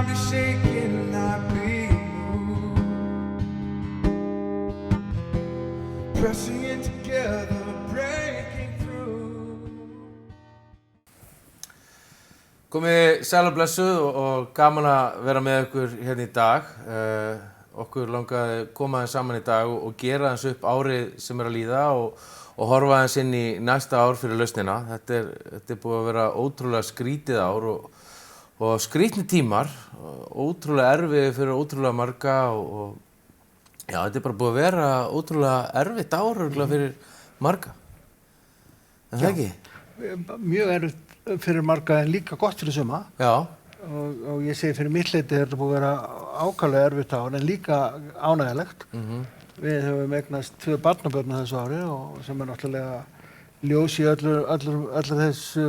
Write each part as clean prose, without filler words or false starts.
time be shaking, not be moved. Pressing it together, breaking through. Komið sæl og blessuð og gaman að vera með ykkur hérna í dag. Okkur langaði koma aðeins saman í dag og gera aðeins upp árið sem að líða og horfa aðeins inn í næsta ár fyrir lausnina. Þetta er búið að vera ótrúlega skrítið ár og skrítni tímar, ótrúlega erfið fyrir ótrúlega marga og já, þetta er bara búið að vera ótrúlega erfitt ár örugglega fyrir marga. Er það ekki? Mjög erfitt fyrir marga en líka gott fyrir suma. Já. Og ég segi fyrir mitt leyti er þetta búið að vera ákaflega erfitt ár en líka ánægjulegt. Við höfum eignast 2 barnabörn á þessu ári og sem náttúrulega ljós í öllu þessu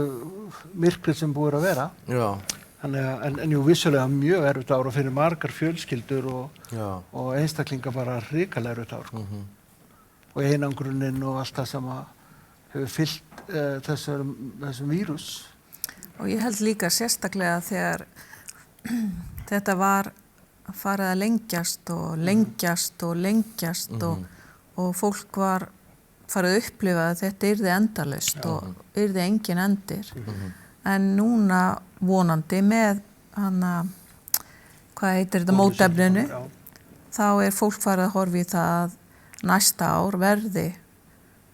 myrkrið sem búið að vera. Já. Þannig að, en jú vissulega mjög erfitt ár og fyrir margar fjölskyldur og einstaklingar bara hrikalega erfitt ár. Og einangrunin og allt það sem hefur fylgt þessum vírus. Og ég held líka sérstaklega þegar þetta var farið að lengjast og fólk var farið að upplifa að þetta yrði endalaust og yrði engin endir. En núna vonandi með hana, hvað heitir þetta, mótefninu, þá er fólk farið að horfa í það að næsta ár verði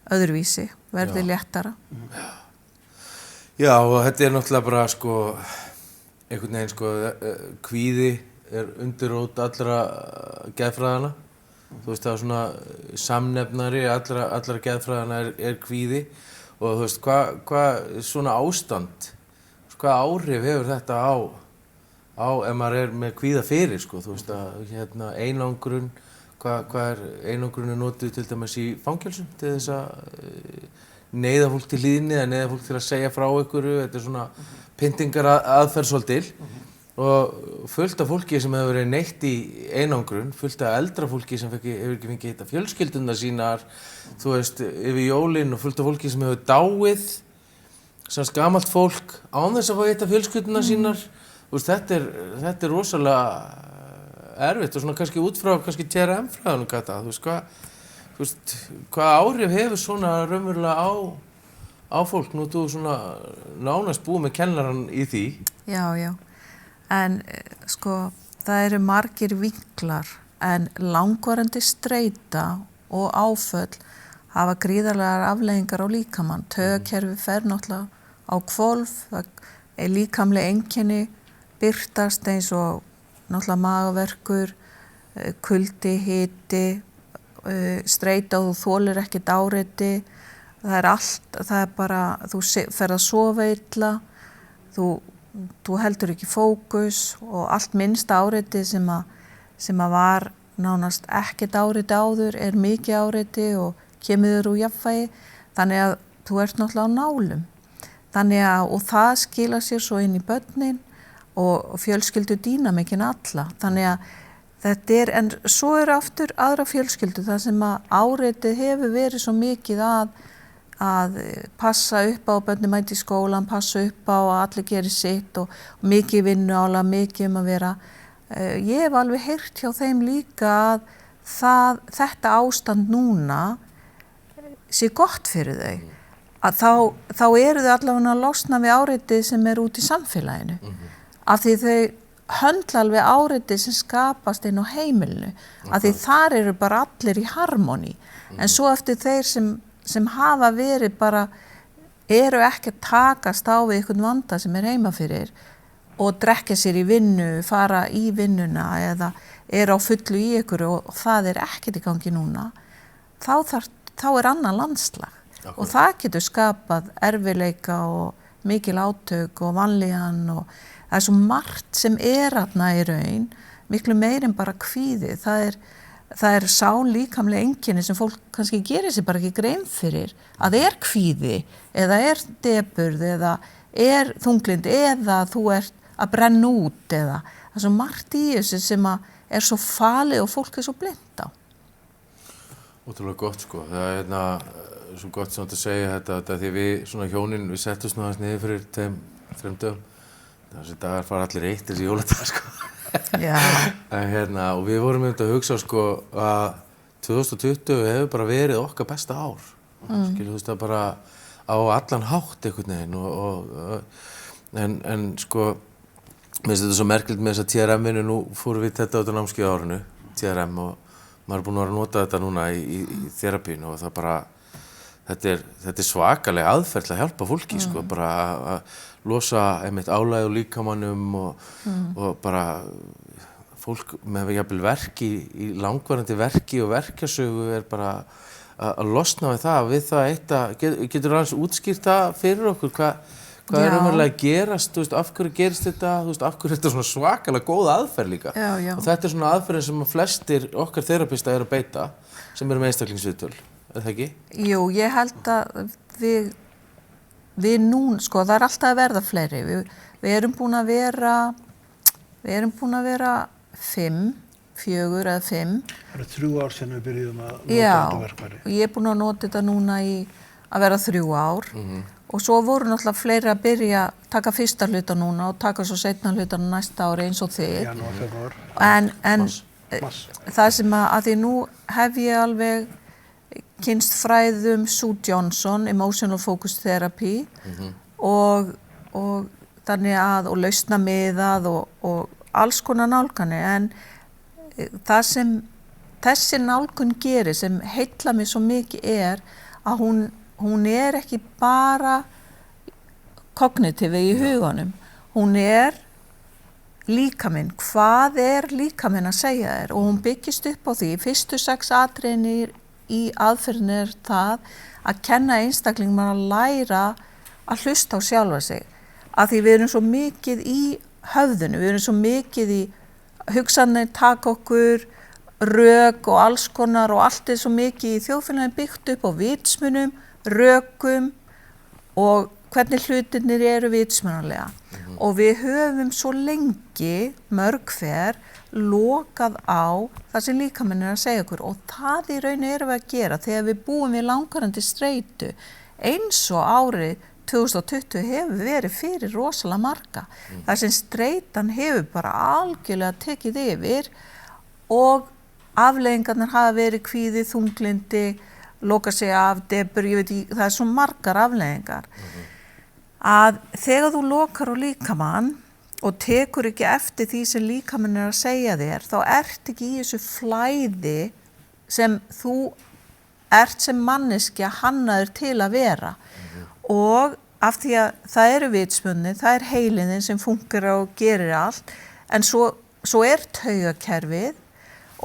öðruvísi, verði léttara. Já, og þetta er náttúrulega bara einhvern veginn kvíði er undirrót allra geðfræðana. Þú veist það svona samnefnari allra geðfræðana er kvíði og þú veist hvað svona ástand, hvað áhrif hefur þetta á ef maður er með kvíða fyrir þú veist að einangrun, hvað er einangrun notuð til dæmis í fangelsum til þess að neyða fólk til hlýðni eða neyða fólk til að segja frá einhverju, þetta er svona pyntingar aðferð svolítil og fullt af fólki sem hefur verið neytt í einangrun, fullt af eldra fólki sem hefur ekki fengið hitta fjölskyldurnar sínar, þú veist, yfir jólin og fullt af fólki sem hefur dáið, sem gamalt fólk án þess að fá hitta fjölskyldurnar sínar, þú veist, þetta er rosalega erfitt og svona kannski út frá TRM-fræðunum Kata, þú veist, hvað áhrif hefur svona raunverulega á fólk? Nú þú svona nánast búið með kennarann í því. Já. En það eru margir vinklar en langvarandi streita og áföll hafa gríðarlegar afleiðingar á líkamann. Taugakerfi fer náttúrulega á hvolf, það er líkamleg einkenni birtast eins og náttúrulega magaverkur, kuldi, hiti, streita og þú þolir ekkert áreiti, það er bara, þú ferð að sofa illa, þú heldur ekki fókus og allt minnsta áreiti sem að var nánast ekkert áreiti áður er mikið áreiti og kemur þér úr jafnvægi, þannig að þú ert náttúrulega á nálum. Þannig að, og það skilar sér svo inn í börnin og fjölskyldu dýnamikinn alla, þannig að þetta er, en svo eru aftur aðra fjölskyldur þar sem að áreitið hefur verið svo mikið að passa upp á börnin mæti í skólan, passa upp á að allir geri sitt og mikið vinnuálag, mikið að vera. Ég hef alveg heyrt hjá þeim líka að þetta ástand núna sé gott fyrir þau. Að þá eru þau allavega að losna við áreitið sem er út í samfélaginu. Af því þau höndla alveg áreitið sem skapast inn á heimilinu, af því þar eru bara allir í harmóni. En svo eftir þeir sem hafa verið bara, eru ekki að takast á við einhvern vanda sem er heima fyrir og drekka sér í vinnu, fara í vinnuna eða er á fullu í ykkur og það er ekkert í gangi núna, þá er annað landslag. Og það getur skapað erfiðleika og mikil átök og vanlíðan og það er svo margt sem er þarna í raun, miklu meir en bara kvíði. Það er líkamleg einkenni sem fólk kannski gerir sér bara ekki grein fyrir að er kvíði eða er depurð eða er þunglyndi eða þú ert að brenna út eða það er svo margt í þessu sem er svo falið og fólk er svo blind á. Ótrúlega gott það er svo gott samt að segja þetta því við svona hjónin, settumst nú aðeins niður fyrir 3 dögum. Þessi dagar fara allir eitt þessi jóladag Já, Og við vorum að hugsa sko að 2020 hefur bara verið okkar besta ár. Skilur, þú veist, það bara á allan hátt einhvern veginn en sko, mér finnst þetta svo merkilegt með þess að TRM-inu, nú fórum við þetta út á námskeið árinu, TRM, og maður er búinn að vera að nota þetta núna í þerapínu og það bara, þetta er svakaleg aðferð til að hjálpa fólki, sko, bara að losa einmitt álagið úr líkamanum og bara fólk með jafnvel verki í langvarandi verki og verkjasögu er bara að losna við það eitt að getur aðeins útskýrt það fyrir okkur hvað er raunverulega að gerast, þú veist, af hverju gerist þetta, þú veist, af hverju er þetta svona svakalega góð aðferð líka. Já. Og þetta er svona aðferðin sem flestir okkar þerapista eru að beita sem eru með einstaklingsviðtöl, er það ekki? Jú, ég held að við nú, sko, það er alltaf að verða fleiri. Við erum búin að vera 4 eða 5. Það eru 3 ár sem við byrjuðum að nota þetta verkfæri. Já, ég er búin að nota þetta núna í að vera 3 ár og svo voru náttúrulega fleiri að byrja að taka fyrsta hluta núna og taka svo seinna hluta næsta ári eins og þið. Janúar, febrúar. En Mars. það sem að því nú hef ég alveg kynst fræðum Sue Johnson, Emotional Focus Therapy og þannig að og lausnamiðað og alls konar nálganir, en það sem þessi nálgun gerir sem heilla mig svo mikið er að hún er ekki bara kognitífi í huganum, hún er líkaminn, hvað er líkaminn að segja þér, og hún byggist upp á því, fyrstu 6 atriðin í aðferðinni er það að kenna einstaklingum að læra að hlusta á sjálfa sig, að því við erum svo mikið í höfðinu, við erum svo mikið í hugsanir, taka okkur, rök og alls konar og allt er svo mikið í þjóðfélaginu byggt upp á vitsmunum, rökum og hvernig hlutirnir eru vitsmunarlega. Og við höfum svo lengi, mörg hver, lokað á það sem líkaminn er að segja okkur, og það í raun erum við að gera þegar við búum við langvarandi streitu, eins og árið 2020 hefur verið fyrir rosalega marga. Það sem streitan hefur bara algjörlega tekið yfir og afleiðingarnar hafa verið kvíði, þunglindi, loka sig af, debur, ég veit ekki, það er svo margar afleiðingar. Að þegar þú lokar á líkamann og tekur ekki eftir því sem líkaminn er að segja þér, þá ert ekki í þessu flæði sem þú ert sem manneskja hannaður til að vera. Og af því að það eru vitsmunni, það er heilinin sem funkar og gerir allt, en svo er taugakerfið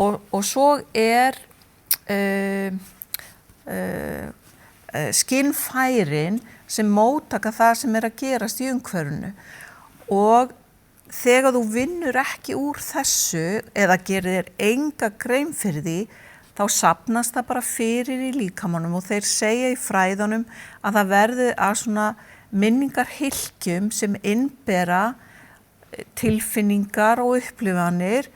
og svo er skynfærin sem móttaka það sem er að gerast í umhverfinu. Og þegar þú vinnur ekki úr þessu eða gerir enga grein fyrir því, þá safnast það bara fyrir í líkamanum og þeir segja í fræðunum að það verði að svona minningarhylkjum sem innbera tilfinningar og upplifanir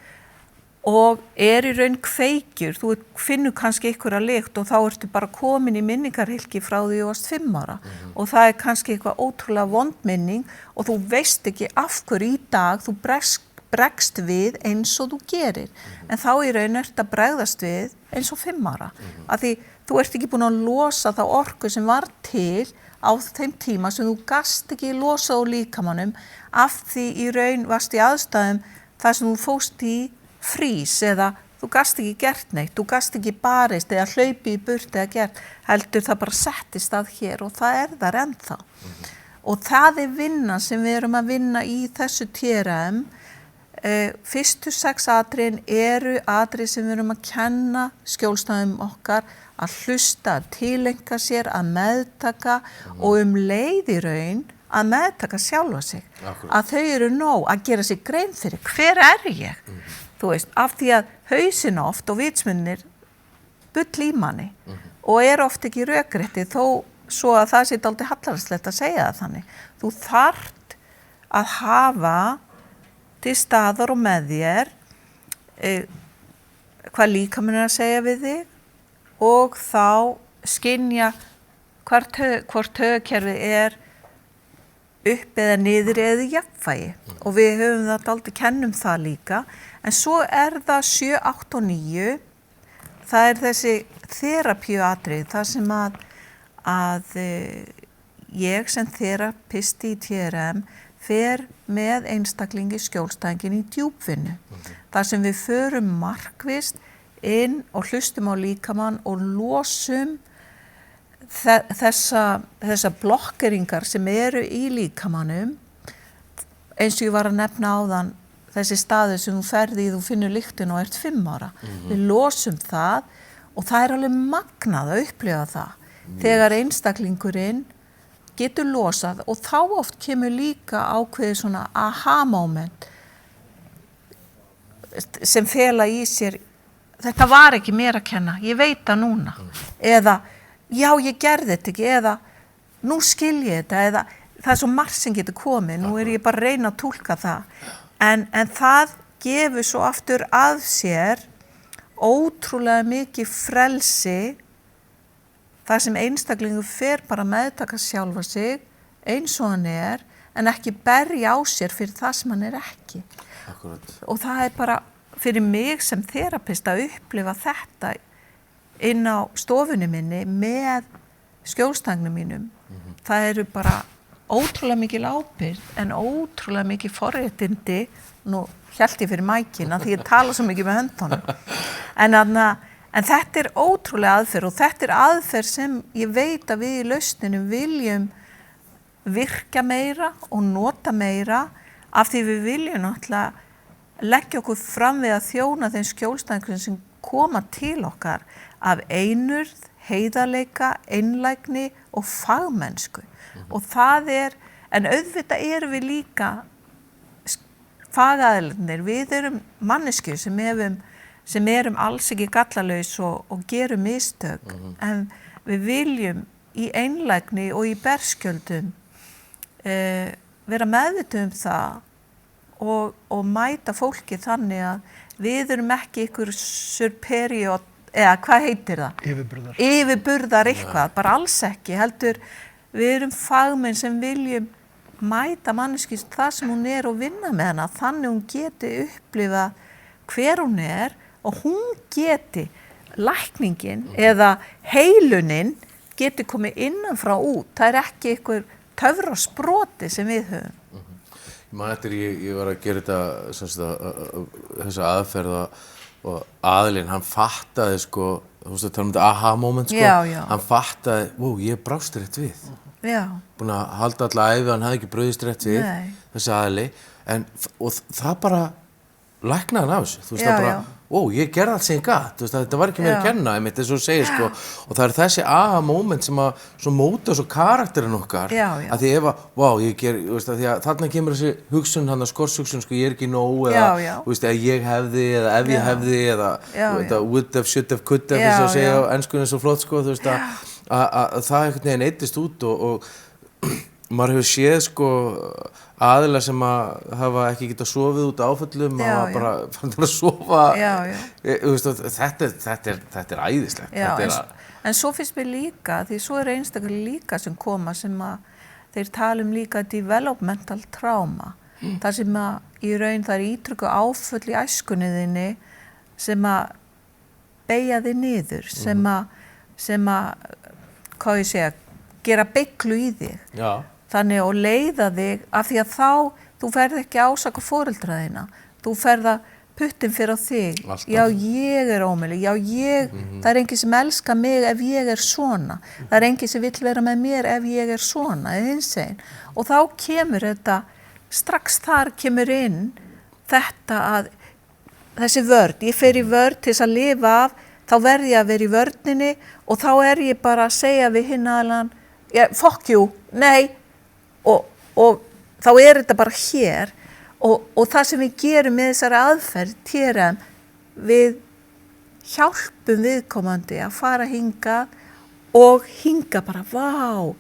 og er í raun kveikjur. Þú finnur kannski einhverja lykt og þá ertu bara komin í minningarhylki frá því þú varst 5 ára og það er kannski eitthvað ótrúlega vond minning og þú veist ekki af hverju í dag þú bregst við eins og þú gerir. En þá í raun ertu að bregðast við eins og 5 ára. Af því þú ert ekki búin að losa þá orku sem var til á þeim tíma sem þú gast ekki losa á líkamanum af því í raun varst í aðstæðum þar sem þú fóst í frís eða þú gast ekki gert neitt, þú gast ekki barist eða hlaupið í burt eða gert, heldur það bara settist að hér og það er þar ennþá. Og það er vinna sem við erum að vinna í þessu TRM. Fyrstu 6 atriðin eru atrið sem við erum að kenna skjólstæðum okkar að hlusta, að tileinka sér, að meðtaka og leið í raun að meðtaka sjálfa sig. Að þau eru nóg að gera sig grein fyrir hver er ég? Þú veist, af því að hausinn oft og vitsmunir bull í manni og er oft ekki rökrétti þó svo að það sé dálítið hallarslegt að segja það þannig. Þú þarft að hafa til staðar og með þér hvað líkaminn er að segja við þig og þá skynja hvort taugakerfið er upp eða niður eða í jafnvægi og við höfum það dálítið kennum það líka en svo það 7, 8 og 9 það þessi þerapíuatriði þar sem að ég sem þerapisti í TRM fer með einstaklingi skjólstæðingin í djúpvinnu þar sem við förum markvisst inn og hlustum á líkamann og losum þessa blokkeringar sem eru í líkamannum eins og ég var að nefna áðan þessi staður sem þú ferði í þú finnur lyktin og ert 5 ára við losum það og það alveg magnað að upplifa það þegar einstaklingurinn getur losað og þá oft kemur líka ákveðið svona aha moment sem fela í sér þetta var ekki mér að kenna, ég veit það núna eða já, ég gerði þetta ekki, eða nú skil ég þetta, eða það svo margt sem getur komið, nú ég bara að reyna að túlka það. En það gefur svo aftur að sér ótrúlega mikið frelsi, þar sem einstaklingur fer bara að meðtaka sjálfa sig, eins og hann en ekki berja á sér fyrir það sem hann ekki. Akkurat. Og það bara fyrir mig sem þerapist að upplifa þetta inn á stofunni minni með skjólstæðingnum mínum. Það eru bara ótrúlega mikil ábyrgð en ótrúlega mikil forréttindi, nú hélt ég fyrir mækina því ég tala svo mikið með höndunum. En þetta ótrúlega aðferð og þetta aðferð sem ég veit að við í lausninu viljum virka meira og nota meira af því við viljum náttúrulega leggja okkur fram við að þjóna þeim skjólstæðingum sem koma til okkar af einurð, heiðarleika, einlægni og fagmennsku. Og það en auðvitað erum við líka fagaðilarnir, við erum manneskjur sem erum alls ekki gallalaus og gerum mistök, en við viljum í einlægni og í berskjöldum vera meðvituð það og mæta fólki þannig að við erum ekki ykkur superior, eða hvað heitir það? Yfirburðar eitthvað, bara alls ekki, heldur við erum fagmenn sem viljum mæta manneskju það sem hún og vinna með hana, þannig hún geti upplifað hver hún og hún geti, lækningin eða heilunin geti komið innan frá út, það ekki ykkur töfrasproti sem við höfum. Ég man eftir ég var að gera þetta þessa aðferð og aðilinn, hann fattaði sko, þú veist að tala þetta aha moment sko, já. Hann fattaði, ég brást rétt við. Já. Búin að halda alla ævi, hann hafði ekki brugðist rétt við, þessi aðili, og það bara læknaði hann af þessu, þú veist það bara, ég gerði allt sem ég gat, þú veist þetta var ekki mér að kenna, einmitt eins og þú segir sko, og það þessi aha moment sem að svo móta svo karakterinn okkar, að því ef að, þú veist að því að þarna kemur þessi hugsun, hann að skorshugsun, sko, ég ekki nóg, eða, þú veist, að ég hefði, eða ef ég hefði, eða would have, should have, could have, þess að segja á enskunni svo flott, sko, þú veist að það einhvern veginn eittist út og maður hefur séð sko aðila sem að hafa ekki getað sofið út áföllum hafa bara fann að sofa þú veist, þetta æðislegt en svo finnst mér líka því svo einstaklega líka sem koma sem að þeir tala líka developmental trauma þar sem að í raun það ítrykku áföll í æskunni þinni sem að beygja þig niður sem að hvað ég segja gera beyglu í þig þannig og leiða þig af því að þá þú ferð ekki að ásaka foreldra þína þú ferð að puttin fyrir á þig alltaf. Já ég ómöguleg það enginn sem elskar mig ef ég svona það enginn sem vill vera með mér ef ég svona eða hinsegin og þá kemur þetta strax þar kemur inn þetta að þessi vörn ég fer í vörn til þess að lifa af þá verð ég að vera í vörninni og þá ég bara að segja við hinn aðlan fuck you, nei og þá þetta bara hér og það sem við gerum með þessari aðferð TRM við hjálpum viðkomandi að fara hingað og hinga bara vá,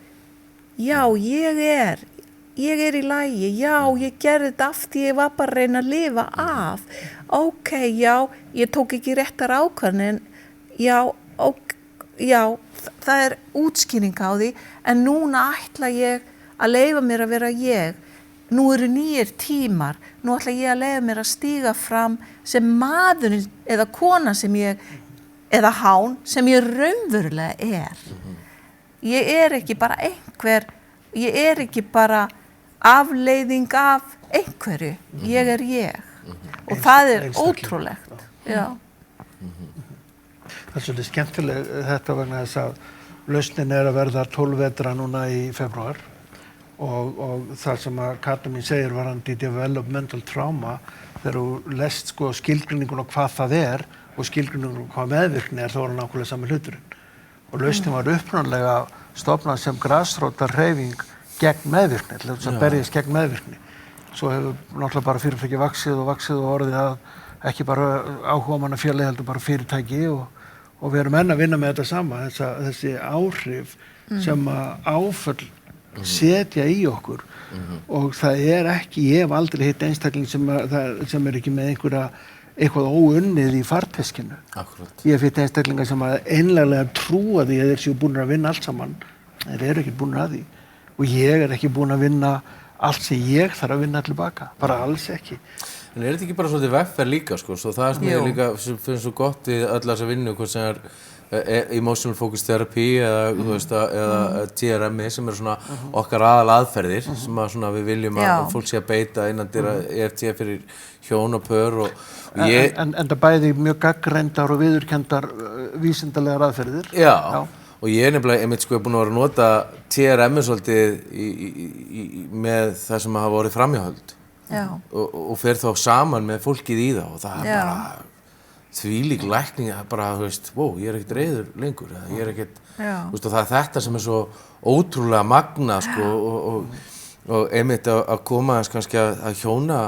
já ég í lagi, já ég gerði þetta aftur ég var bara að reyna að lifa af ok, já, ég tók ekki réttar ákvörðun já, það útskýring á því en núna ætla ég að leyfa mér að vera ég. Nú eru nýjir tímar, nú ætla ég að leyfa mér að stíga fram sem maðurinn eða kona sem ég, eða hán sem ég raunverulega er. Ég er ekki bara einhver, ég er ekki bara afleiðing af einhverju, ég er ég. Og það er ótrúlegt. Já. Það er svolítið skemmtileg þetta vegna þess að lausnin er að verða 12 vetra núna í febrúar og það sem að Katrín mín segir varðandi developmental trauma þegar þú lest sko skilgreiningun á hvað það er og skilgreiningun á hvað meðvirkni er þá er nákvæmlega sami hluturinn. Og lausnin var upprunalega stofnað sem grasrótar hreyfing gegn meðvirkni, til þess að berjast gegn meðvirkni. Svo hefur náttúrulega bara fyrirtæki vaxið og orðið að ekki bara áhugamannafélagi heldur bara fyrirtæki og við erum enn að vinna með þetta sama, þessi áhrif sem að áföll setja í okkur og það er ekki, ég hef aldrei hitt einstakling sem er ekki með eitthvað óunnið í farteskinu. Akkurat. Ég hef hitt einstaklingar sem að einlega trúa því að þeir séu búin að vinna allt saman, þeir eru ekki búin að því og ég er ekki búin að vinna allt sem ég þarf að vinna tilbaka, bara alls ekki. En er þetta ekki bara svolítið vegferð líka, sko, svo það sem ég líka finnst svo gott í öll þessa vinnu, hvort sem emotional focus therapy eða, þú veist, eða TRM sem eru svona okkar aðal aðferðir sem að svona við viljum að fólk sé að beita innan dyra EFT fyrir hjón og pör og ég... En það bæði mjög gagnreyndar og viðurkenndar vísindalegar aðferðir. Já. Og ég er nefnilega einmitt sko búin að vera að nota TRM svolítið með það sem hafa vorið framhjáhöld og fer þá saman með fólkið í það og það er bara þvílík lækning að bara, þú veist, ég er ekkert reiður lengur eða ég er ekkert, þú veist, og það er þetta sem er svo ótrúlega magnað sko og einmitt að koma þess kannski að hjóna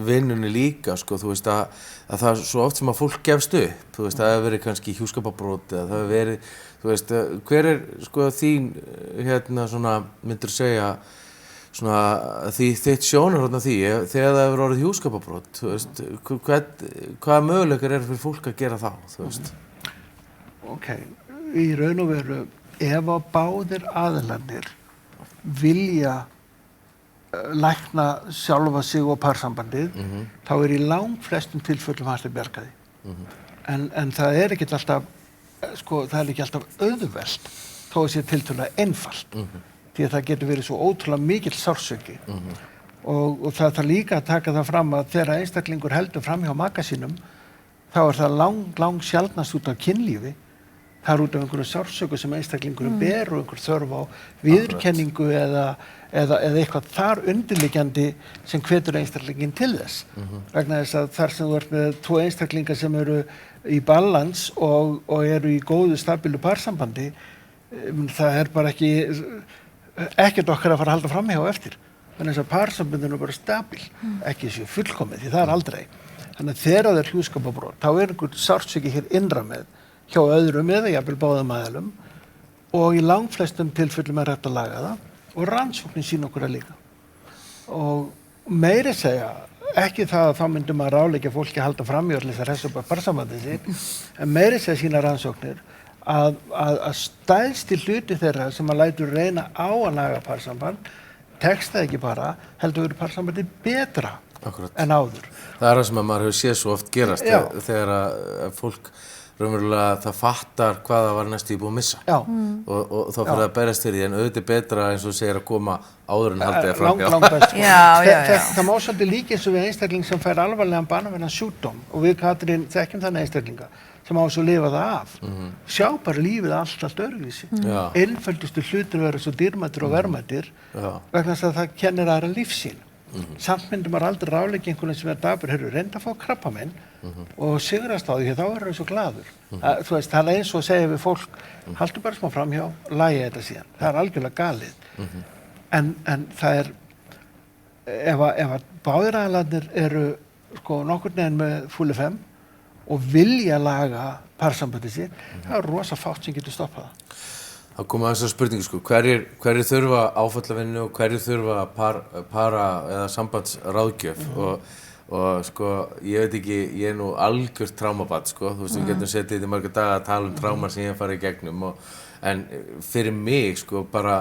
vinnunni líka sko, þú veist, að það er svo oft sem að fólk gefst upp, þú veist, það hefur verið kannski hjúskaparbrot eða það hefur verið, þú veist, hver er sko þín, svona, myndir segja, svona, þitt sjónarhorn af því, þegar það hefur orðið hjúskaparbrot, þú veist, hvaða möguleikar eru fyrir fólk að gera þá, þú veist? Ok, í raun og veru, ef að báðir aðilarnir vilja lækna sjálfa sig og parsambandið, þá er í langflestum tilfellum hægt að bjarga því. En það er ekki alltaf, sko, það er ekki alltaf auðvelt, þó að sé tiltölulega einfalt. Því að það getur verið svo ótrúlega mikill sársauki og það þarf líka að taka það fram að þegar einstaklingur heldur fram hjá maka sínum þá er það lang sjaldnast út af kynlífi, það er út af einhverju sársauku sem einstaklingurinn ber og einhver þörf á viðurkenningu eða eitthvað þar undirliggjandi sem hvetur einstaklingin til þess vegna þess að þar sem þú ert með 2 einstaklingar sem eru í balans og eru í góðu stabílu parsambandi það er bara ekkert okkar að fara að halda fram hjá eftir. Þannig að parsambandinu er bara stabíl, ekki séu fullkomið, því það er aldrei. Þannig að þegar það er hjúskaparbrot, þá er einhver sársauki hér innra með hjá öðrum eða jafnvel báðum aðilum og í langflestum tilfellum er hægt að laga það og rannsóknin sýna okkur að líka. Og meiri segja, ekki það að þá myndum að ráðleggja fólki að halda fram hjá allir þess að ressa upp parsambandið sitt, en meiri segja sína rannsóknir að stærsti hluti þeirra sem að lætur reyna á að laga parsamband tekst það ekki bara, heldur verið parsambandið betra en áður. Það er það sem að maður hefur séð svo oft gerast þegar að fólk raunverulega það fattar hvað það var næstu búið að missa og þá fyrir að berast fyrir því en auðvitað betra eins og segir að koma áður en haldið að framhjá. Það má svolítið líka eins og við einstakling sem fær alvarlegan banvænan sjúkdóm og við Katrín þekkjum þannig einstaklinga sem á svo að lifa það af. Sjá bara lífið allt öðruvísi. Einföldustu hlutir verða svo dýrmætir og verðmætir vegna þess að það kennir aðra lífsýn. Samt myndum maður aldrei ráðleggja einhvern sem er dabur, reyndu að fá krabbamein og sigrast á því, þá verður það svo glaður. Þú veist, það er eins og að segja við fólk, haltu bara smá framhjá, lagi þetta síðan. Það er algjörlega galið. En það er, ef að báðir aðilarnir eru sko nokkurn veginn með full FM og vilja laga parsambandið sitt, það er rosa fátt sem getur stoppað það. Það koma þessar spurningu sko, hverjir þurfa áfallavinnu og hverjir þurfa para eða sambandsráðgjöf og sko, ég veit ekki, ég er nú algjört trámabarn sko, þú veist, við getum setið þetta í marga daga að tala tráma sem ég hef farið í gegnum en fyrir mig sko bara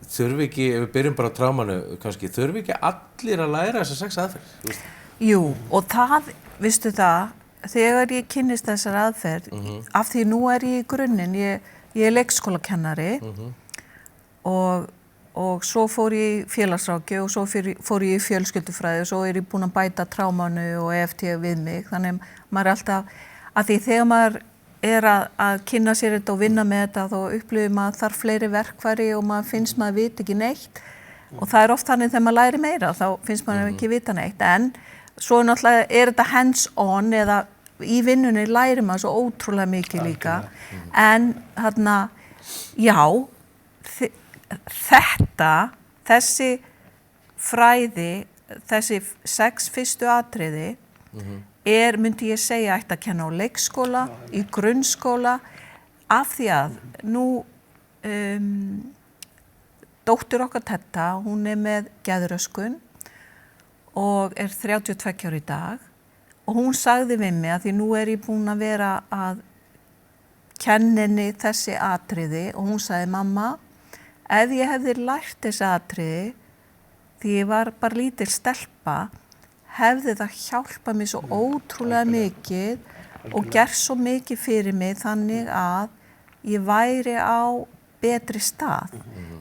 þurfi ekki, ef við byrjum bara á trámanu kannski, þurfi ekki allir að læra þessar 6 aðferð, þú veist? Jú, og það, vistu það, þegar ég kynnist þessar aðferð, af því nú ég í grunninn, ég er leikskólakennari og svo fór ég í félagsráðgjöf og svo fór ég í fjölskyldufræði og svo ég búin að bæta trámanu og EFT við mig, þannig maður alltaf, að því þegar maður að kynna sér þetta og vinna með þetta þá upplifir maður þarf fleiri verkfæri og maður finnst maður vita ekki neitt og það oft þannig þegar maður læri meira þá finnst maður ekki vita neitt en svo náttúrulega þetta hands on eða í vinnunni lærir maður svo ótrúlega mikið líka en þarna, já, þessi fræði, þessi 6 fyrstu atriði myndi ég segja ætti að kenna á leikskóla, í grunnskóla af því að nú dóttir okkar Tetta, hún með geðröskun og 32 ára í dag og hún sagði við mig að því nú ég búin að vera að kenna henni þessi atriði og hún sagði mamma, ef ég hefði lært þessi atriði því ég var bara lítil stelpa hefði það hjálpað mér svo ótrúlega mikið og gert svo mikið fyrir mig þannig að ég væri á betri stað.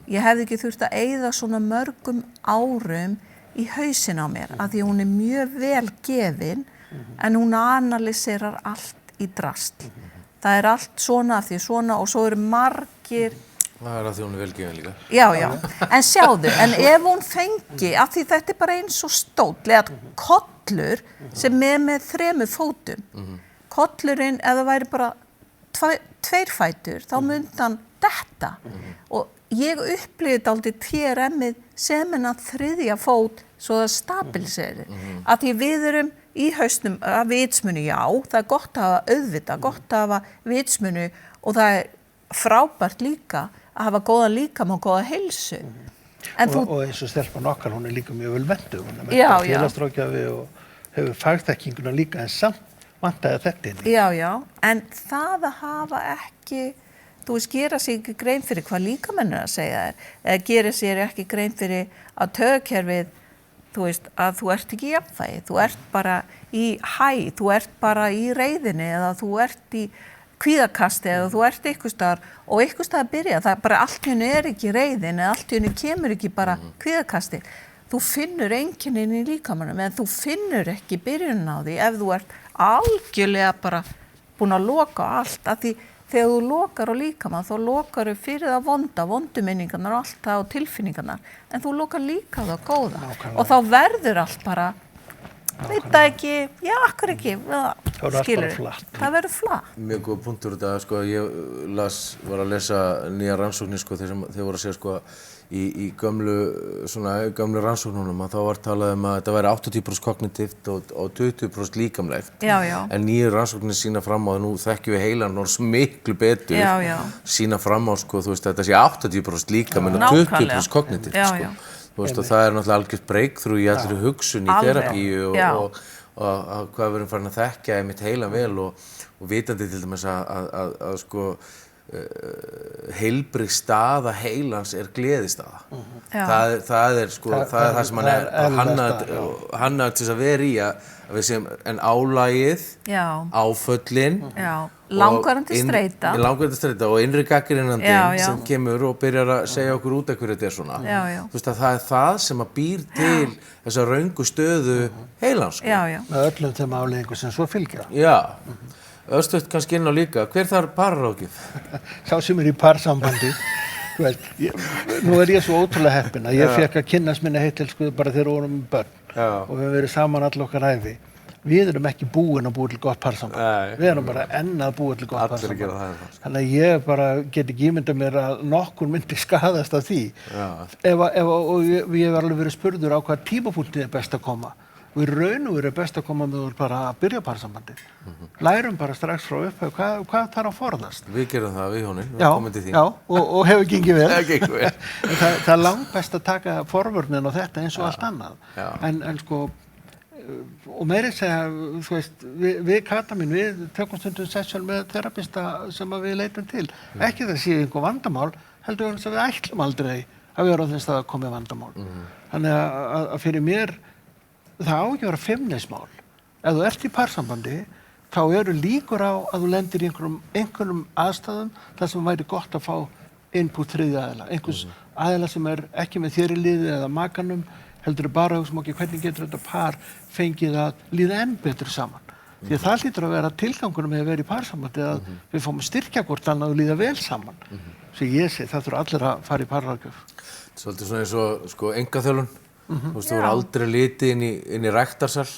Ég hefði ekki þurft að eyða svona mörgum árum í hausinn á mér af því hún mjög vel gefin en hún analyserar allt í drast. Það allt svona af því svona og svo margir Það að því hún vel gefin líka. Já, en sjáðu, en ef hún fengi, af því þetta bara eins og stóll, eða kollur sem með 3 fótum. Kollurinn, ef það væri bara 2 fætur, þá myndi hann detta. Og ég upplifði dálítið TRM-ið sem en að 3. fót svo það stabiliseri. Af því við erum í hausnum að vitsmunu, já, það gott að hafa auðvitað, gott að hafa vitsmunu og það frábært líka að hafa góða líkama og góða heilsu. Og eins og stelpan okkar, hún líka mjög vel menntuð, hún menntað félagsráðgjafi og hefur fagþekkinguna líka en samt vantaði þetta inn. Já, en það að hafa ekki, þú veist, gera sér ekki grein fyrir hvað líkamennir að segja þér, eða gera sér ekki grein fyrir að taugakerfið, þú veist, að þú ert ekki í jafnvægi, þú ert bara í þú ert bara í reiðinni eða þú ert í kvíðakasti eða þú ert einhvers staðar og einhvers staðar byrja, það bara allt í henni ekki reiðin eða allt í henni kemur ekki bara kvíðakasti. Þú finnur einkennin í líkamanum en þú finnur ekki byrjunin á því ef þú ert algjörlega bara búin að loka allt af því þegar þú lokar á líkamann þá lokar þú fyrir það vonduminningarnar og allt það og tilfinningarnar en þú lokar líka það góða og þá verður allt bara veit það ekki, já, akkur ekki, skilur, það verður flatt. Mjög góð punktur þetta, sko, ég var að lesa nýja rannsóknir, sko, þeir voru að segja, sko, í gömlu rannsóknunum að þá var talað að þetta væri 80% kognitíft og 20% líkamlegt. Já. En nýju rannsóknir sýna fram á, nú þekkjum við heilann og miklu betur, sýna fram á, sko, þú veist, þetta sé 80% líkamenn og 20% kognitíft, sko. Þú veist, og það náttúrulega algjört breakthrough í allri hugsun í terapíu og hvað við erum farin að þekkja einmitt heilan vel og vitandi til dæmis að sko heilbrigð staða heilans gleðistaða. Það sko, það er það sem hann hannaður til að vera í að við séum en álagið, áföllin, langvarandi streita og innri gagnrýnandinn sem kemur og byrjar að segja okkur út hverju þetta svona. Þú veist að það það sem að býr til þessa röngu stöðu heilans. Með öllum þeim afleiðingum sem svo fylgja. Já. Örstuðt kannski inn á líka, hver þarf parráðgjöf? Sá sem í parsambandi, nú ég svo ótrúlega heppinn að ég fékk að kynnast minni heitilskuðu bara þegar við vorum börn og við höfum verið saman all okkar ævi. Við erum ekki búin að búa til gott parsamband, við erum bara enn að búa til gott parsamband. Þannig að ég bara get ekki ímyndað mér að nokkur myndi skaðast af því. Og ég hef alveg verið spurður á hvað tímapunktið best að koma. Og í raun og veru best að koma með bara að byrja parsambandi. Lærum bara strax frá upphaf hvað þarf að forðast. Við gerum það, við hjónin, við komum til því. Já, og hefur gengið vel. Það er langt best að taka forvörnin og þetta eins og allt annað. En sko, og meira segja, þú veist, við Kata mín, við tökum stundum sessjón með terapista sem við leitum til. Ekki það sé einhver vandamál, heldur að við ætlum aldrei að vera á þess að komið vandamál. Þannig að fyrir mér, það á ekki að vera feimnismál. Ef þú ert í parsambandi, þá eru líkur á að þú lendir í einhverjum aðstæðum þar sem væri gott að fá input þriðja aðila. Einhvers aðila sem ekki með þér í liði eða makanum, heldur bara hugsa ekki hvernig getur þetta par fengið að líða enn betur saman. Því að það hlýtur að vera tilgangur með að vera í parsambandi að við fáum að styrkja hvort annað og líða vel saman. Svo ég sé, það þurfa allir að fara í parráðgjöf. Svolítið svona eins og sko engaþjálfun. Þú veist, þú voru aldrei litið inn í ræktarsal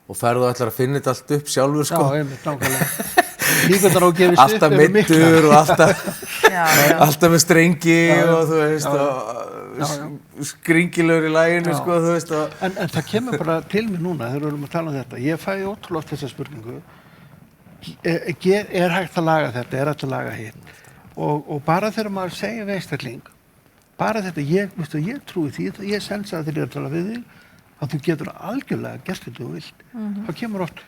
og ferðu ætlar að finna þetta allt upp sjálfur sko. Já, einmitt, nákvæmlega. Líkurnar á að gefist upp alltaf eru miklar. meiddur og alltaf með strengi og þú veist og skringilegur í laginu sko, þú veist og... En það kemur bara til mig núna þegar við erum að tala um þetta. Ég fæ ótrúlega oft þessa spurningu. Er hægt að laga þetta? Er hægt að laga hitt? Og bara þegar maður segir við einstakling, bara þetta, ég trúi því, ég sensa þegar ég er að tala við þig, að þú getur algjörlega gert þetta þú vilt. Það kemur oft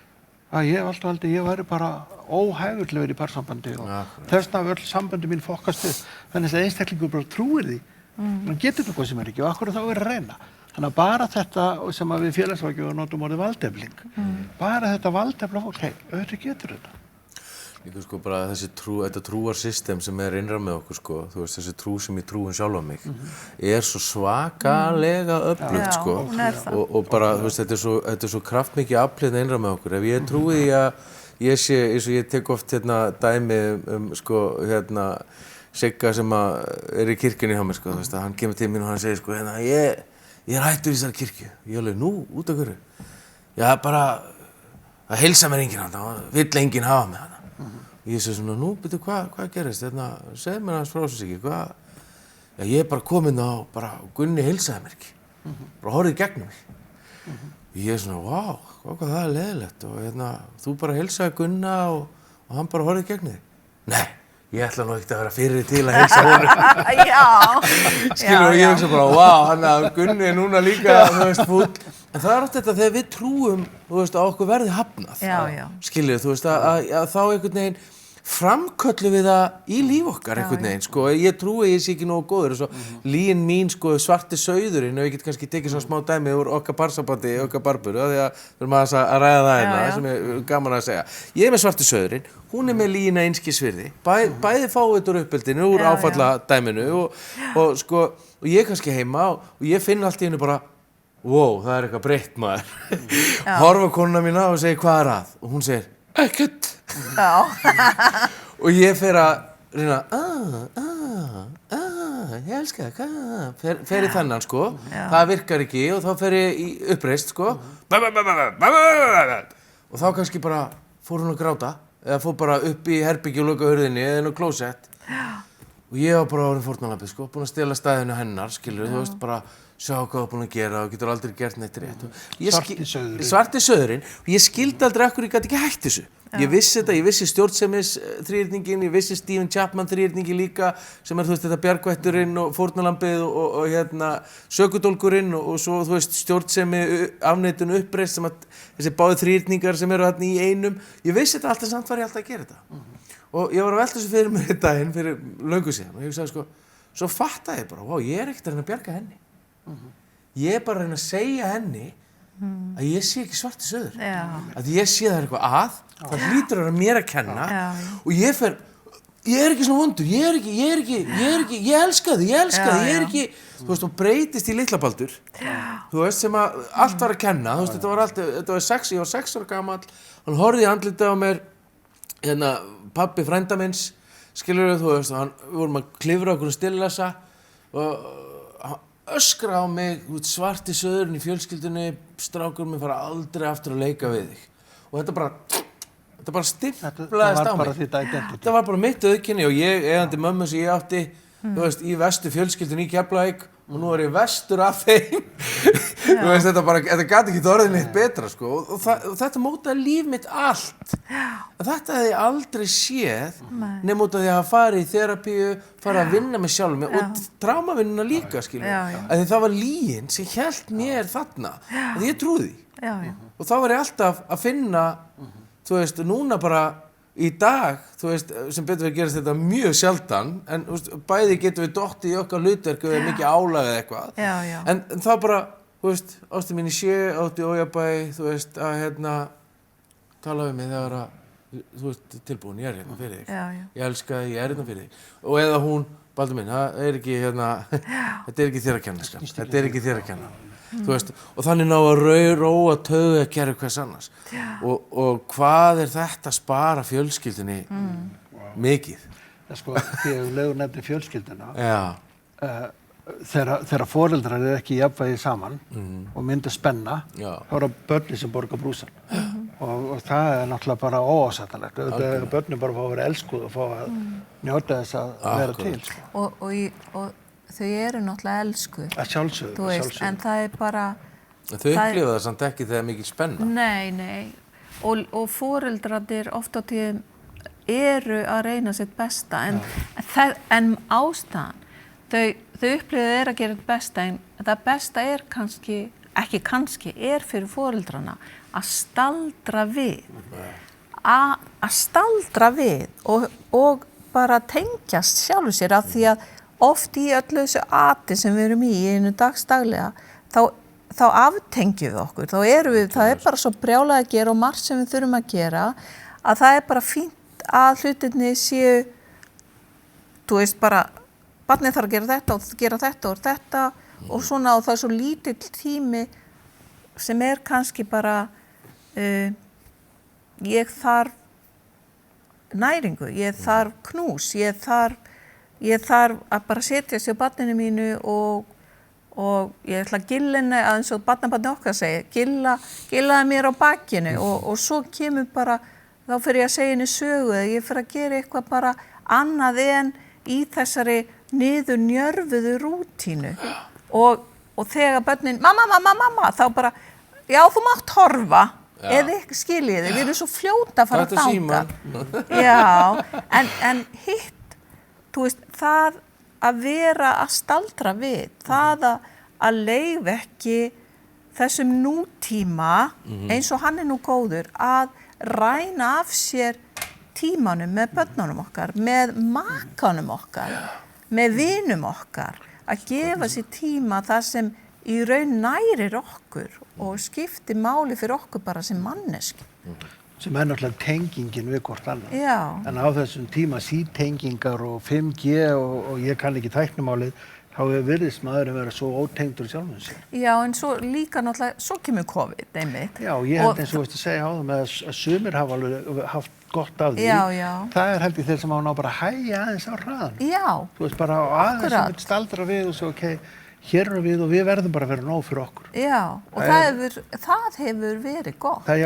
að ég hef alltaf haldið, ég væri bara óhæfur til að vera í parsambandi og þessna öll sambandi mín fokkast við. Þannig að einstaklingur bara trúir því. Man getur þetta hvað sem er ekki og akkur þá er að reyna. Þannig að bara þetta sem að við félagsráðgjöf notum orðið valdefling. Bara þetta valdefla fólk, auðvitað getur þetta. Líka sko bara þetta trúarsystem sem er innra með okkur sko, þú veist þessi trú sem ég trúin sjálf á mig, er svo svakalega öflugt sko og bara þú veist þetta er svo kraftmikið aflið innra með okkur. Ef ég trúi því að ég sé, eins og ég tek oft dæmi sko Sigga sem er í kirkjunni hjá mér sko, þú veist að hann kemur til mín og hann segir sko ég er hættur í þessari kirkju. Ég alveg nú, út af hverju? Já bara, það heilsa mér enginn hann, vill enginn hafa mig hann. Ég segi svona, nú, byrju, hvað gerist? Segðu mér hans frá þessu ekki, hvað? Já, ég er bara kominn á, Gunni heilsaði mér ekki. Bara horfði í gegnum mig. Ég er svona, vá, hvað það er leiðilegt. Og þú bara heilsaði Gunna og hann bara horfði í gegnum þig. Nei, ég ætla nú ekkert að vera fyrir til að heilsa honum. Já. Skilur, og ég hugsa bara, vá, hann að Gunni er núna líka, þú veist, fúll. En það er oft þetta þegar við trúum, þú veist, að okkur verði hafnað. Já. Skilur, þú veist, að þá einhvern veginn framköllum við það í líf okkar einhvern veginn, sko. Ég trúi ég sé ekki nógu góður og svo líin mín, sko, svarti sauðurinn og ég get kannski tekið svona smá dæmi úr okkar parsambandi, okkar barburu, því að við erum að ræða það hérna, sem er gaman að segja. Ég er með svarti sauðurinn, hún er með lína einskisvirði, bæði fáið þetta úr uppeldinu, úr áfalladæminu og sko, og ég kannski heima og ég finn allt í hennu bara, wow, það er eitthvað breytt maður. Horfa konuna mína og segir hvað er að? Og hún segir, ekkert. Og ég fer að reyna ég elska það fer í þennan sko það virkar ekki og þá fer ég í uppreist sko og þá kannski bara fór hún að gráta eða fór bara upp í herbergi og loka hurðinni eða inn á klósett og ég var bara orðin fórnarlambið sko búin að stela stæðinu hennar skilur þú veist bara sjá hvað þú búin að gera og getur aldrei gert neitt rétt svarti sauðurinn og ég skildi aldrei akkur ég gat ekki hætt þessu. Ég vissi þetta, ég vissi stjórnsemis þríhyrningin, ég vissi Stephen Chapman þríhyrningi líka sem er þú veist þetta bjargvætturinn og fórnarlambið og sökudólgurinn og svo þú veist stjórnsemi afneitun uppreist sem að þessi báði þríhyrningar sem eru þarna í einum. Ég vissi þetta alltaf samt var ég alltaf að gera þetta. Og ég var að velta þessu fyrir mér einn daginn fyrir löngu síðan og ég hugsaði sko, svo fattaði ég bara, wow, ég er ekkert að reyna að bjarga henni. Ég er bara að reyna að segja henni að ég sé ekki svarti sauður. Að ég sé það eitthvað það hlýtur að vera mér að kenna og ég er ekki svona vondur, ég elska þig, ég er ekki, þú veist, og breytist í litlabaldur, þú veist, sem að allt var að kenna, þú veist, þetta var 6, ég var 6 ára gamall, hann horfði í andlitið á mér, pabbi frænda minns, skilur þú veist, við vorum að klifra okkur stillasa og hann öskra á mig, svarti sauðurinn í fjölskyldunni, strákur minn fara aldrei aftur að leika við þig og þetta bara stimplaðist á mig. Þetta var bara mitt auðkenni og ég, eigandi mömmu sem ég átti, þú veist, í vestu fjölskyldunni í Keflavík og nú er ég vestur af þeim. Þú veist, þetta gat ekki orðið neitt betra, sko. Og þetta mótaði líf mitt allt. Þetta hefði ég aldrei séð nema út af því að fara í þerapíu, fara að vinna með sjálfum mig og trámavinnuna líka, skilur. Því það var lygin sem hélt mér þarna, að ég trúði því. Og þá var ég alltaf að finna þú veist, núna bara, í dag, þú veist, sem betur við gerast þetta mjög sjaldan, en þú veist, bæði getum við dottið í okkar hlutverk eða mikið álag eða eitthvað. Já, já. En það bara, þú veist, ástin mín í átti ójafnvægi, þú veist, að tala við mig þegar að, þú veist, tilbúin, ég hérna fyrir þig. Já, já. Ég elska þig, ég hérna fyrir þig. Og eða hún, Baldur minn, það ekki, þetta ekki þér að kenna, sko. Þetta ekki þér að kenna. Þú veist, og þannig ná að róa tauga að gera hvers annars. Og hvað þetta spara fjölskyldunni mikið? Sko, þegar Leifur nefndi fjölskylduna, Já. þegar foreldrar ekki í jafnvægi saman og mynda spenna, Já. þá það börni sem borga brúsann. Og það náttúrulega bara óásættanlegt. Börnin bara fá að vera elskuð og fá að njóta þess að vera til. Sko. Og þau eru náttúrulega elskuð. Að sjálfsögðu. Þú veist, en það bara... Þau upplifa það samt ekki þegar mikil spenna. Nei. Og foreldrarnir oft á tíðum eru að reyna sitt besta. En ástæðan, þau upplifa að gera sitt besta, en það besta er er fyrir foreldrana að staldra við. Að staldra við og bara tengjast sjálfu sér af því að oft í öllu þessu ati sem við erum í einu dagstaglega, þá aftengjum við okkur. Það er bara svo brjálað að gera og margt sem við þurfum að gera, að það er bara fínt að hlutirnir séu, þú veist bara, barnið þarf að gera þetta og svona, og það er svo lítill tími sem er kannski bara, ég þarf næringu, ég þarf knús, ég þarf að bara setja sig á barninu mínu og ég ætla að gilla henni, eins og barnabarnið okkar segir, gillaði mér á bakinu og svo kemur bara, þá fer ég að segja henni sögu eða ég fer að gera eitthvað bara annað en í þessari niðurnjörfuðu rútínu og þegar börnin, mamma, þá bara, já þú mátt horfa, eða ekki skiljiði, við erum svo fljóta að fara að þangað. Já, en hitt, þú veist, það að vera að staldra við, það að leyfa ekki þessum nútíma, eins og hann er nú góður, að ræna af sér tímanum með börnunum okkar, með makanum okkar, með vinum okkar, að gefa sér tíma þar sem í raun nærir okkur og skiptir máli fyrir okkur bara sem manneski. Sem náttúrulega tengingin við hvort annað. Já. En á þessum tíma sítengingar og 5G og ég kann ekki tæknimálið, þá virðist maður að vera svo ótengdur sjálfum sér. Já, en svo líka náttúrulega, svo kemur COVID, einmitt. Já, ég held eins og veist að segja á það með að sumir hafa alveg haft gott af því. Já. Það held ég þeir sem hafa ná bara að hægja aðeins á hraðan. Já, Þú veist bara aðeins sem við staldra við og svo hér erum við og við verðum bara að vera nóg fyrir okkur. Já, og það hefur verið gott. Það er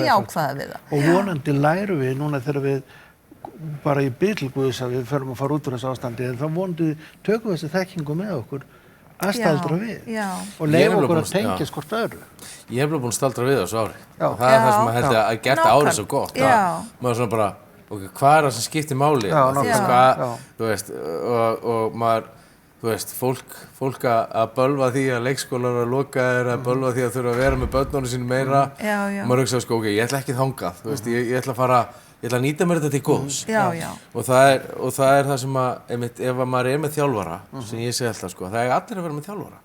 jákvæða við það. Og vonandi lærum við núna þegar við bara í bylguðs að við förum að fara út úr þessu ástandi, en þá vonandi tökum við þessi þekkingu með okkur að staldra við og leyfa okkur að tengja hvort öðru. Ég hef búin að staldra við þessu ári. Og það er það sem maður heldur að gert árið svo gott. Maður svona bara, hvað er það sem skiptir máli? Þú veist, og maður, þú veist, fólk að bölva því að leikskólar eru að loka að bölva því að þurfa að vera með börnunum sínum meira. Og maður hugsa, sko, ég ætla ekki þangað, þú veist, ég ætla að nýta mér þetta til góðs. Og það er það sem að, einmitt, ef maður er með þjálfara, sem ég segi alltaf, sko, það er allir að vera með þjálfara.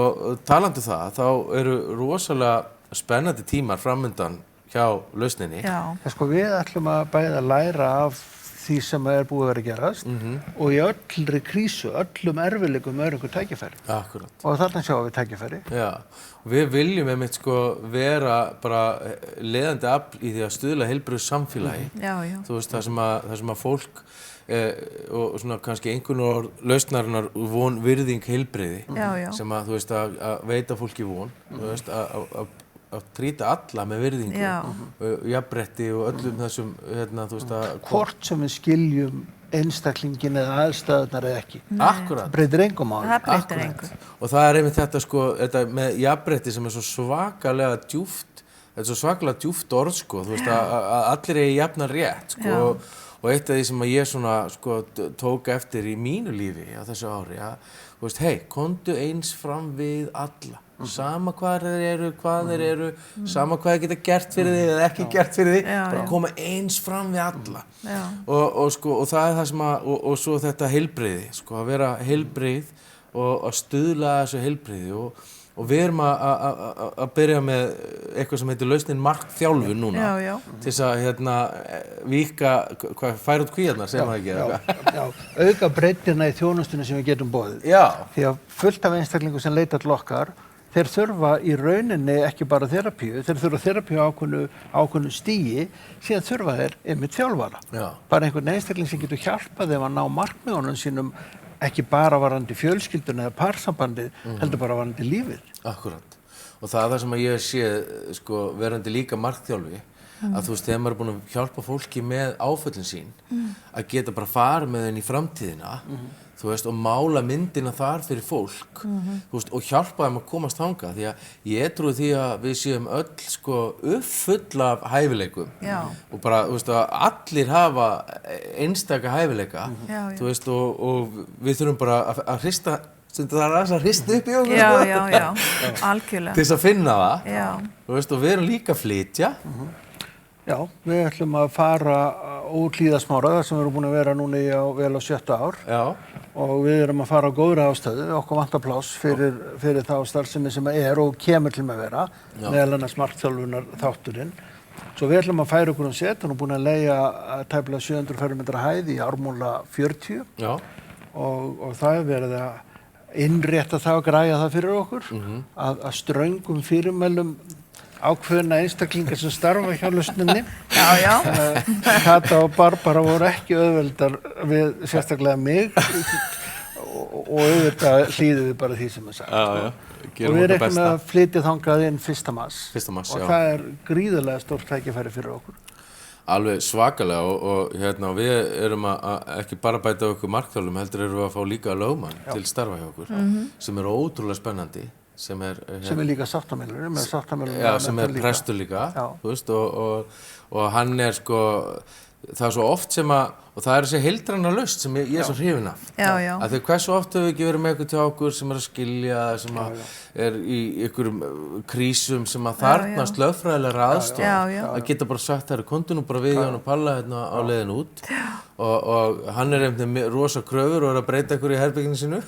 Og talandi það, þá eru rosalega spennandi tímar framundan hjá lausninni. Sko, við ætlum að bæða læra af því sem er búið að vera að gerast og í öllri krísu, öllum erfiðleikum er einhver tækifæri. Akkurat. Og þarna sjáum við tækifæri. Já, við viljum einmitt sko vera bara leiðandi afl í því að stuðla heilbrigðu samfélagi. Þú veist, það sem að fólk og svona kannski einhvern lausnarinnar von virðing heilbrigði sem að, þú veist, að veita fólki von, þú veist, að trýta alla með virðingu, jafnrétti og öllum þessum, þú veist að... Hvort sem við skiljum einstaklingin eða aðstæðunar eða ekki. Akkurat. Það breytir engum máli. Það breytir engum. Og það er einmitt þetta sko, þetta með jafnrétti sem er svo svakalega djúpt, þetta er svo svakalega djúpt orð sko, þú veist að allir eigi jafnan rétt sko, og eitt af því sem að ég svona sko tók eftir í mínu lífi á þessu ári, þú veist, hey, komdu eins fram við alla. sama hvað þeir eru, sama hvað þeir geta gert fyrir þig eða ekki gert fyrir þig, bara koma eins fram við alla. Og það er það sem og svo þetta heilbrigði, sko, að vera heilbrigð og að stuðla að þessu heilbrigði og við erum að byrja með eitthvað sem heitir lausnin markþjálfun núna til þess að víkka, færa út kvíarnar, segir maður ekki? Já, auka breiddina í þjónustunni sem við getum boðið. Já. Því að fullt af einstaklingum sem leita til okkar, þeir þurfa í rauninni ekki bara þerapíu, þeir þurfa þerapíu á ákveðnu stigi, síðan þurfa þeir einmitt þjálfara. Já. Bara einhvern einstakling sem getur hjálpað þeim að ná markmiðunum sínum, ekki bara varandi fjölskylduna eða parsambandið, heldur bara varandi lífið. Akkurat. Og það er það sem að ég sé, sko, verandi líka markþjálfi, að þú veist, þegar maður er búin að hjálpa fólki með áföllin sín, að geta bara farið með þeim í framtíðina, þú veist, og mála myndina þar fyrir fólk, þú veist, og hjálpa þeim að komast þangað, því að ég trúi því að við séum öll, sko, uppfull af hæfileikum. Já. Og bara, þú veist, að allir hafa einstaka hæfileika, þú veist, og við þurfum bara að hrista, það er aðeins að hrista upp í okkur, Já, algjörlega. Til þess að finna það, þú veist, og við erum líka að flytja. Já, við ætlum að fara úr Hlíðasmára, þar sem við erum búin að vera núna í vel á 7. ár. Já. Og við erum að fara á góðri ástæðu, okkur vantar pláss fyrir þá starfsemi sem og kemur til með að vera, meðal annars markþjálfunar þátturinn. Svo við ætlum að færa okkur set, hann er búin að leigja tæplega 700 fermetra hæð í Ármúla 40. Já. Og það er verið að innrétta það og græja það fyrir okkur, að ströngum fyrirmælum ákveðna einstaklingar sem starfa hjá lausninni. Já. Kata og Barbara voru ekki auðveldar við sérstaklega mig og auðvitað hlýðum við bara því sem sagt. Og við erum ekki með að flytja þangað inn 1. mars. Og það er gríðarlega stórt tækifæri fyrir okkur. Alveg svakalega og við erum að ekki bara bæta okkur markþjálfum, heldur erum við að fá líka lögmann til starfa hjá okkur, sem er ótrúlega spennandi. Sem er líka sáttameilur, sem er prestur líka, þú veist, og hann er sko, það er svo oft sem að, og það er þessi heildræna lausn sem ég er svo hrifinn af. Af því hversu oft höfum við ekki verið með eitthvað til okkur sem er að skilja, sem að er í einhverjum krísum sem að þarfnast lögfræðilega aðstoð, að geta bara sagt það komdu nú bara við Jón og Palla hérna á leiðin út og hann er einhvern veginn rosa kröfur og er að breyta ykkur í herberginu sínu.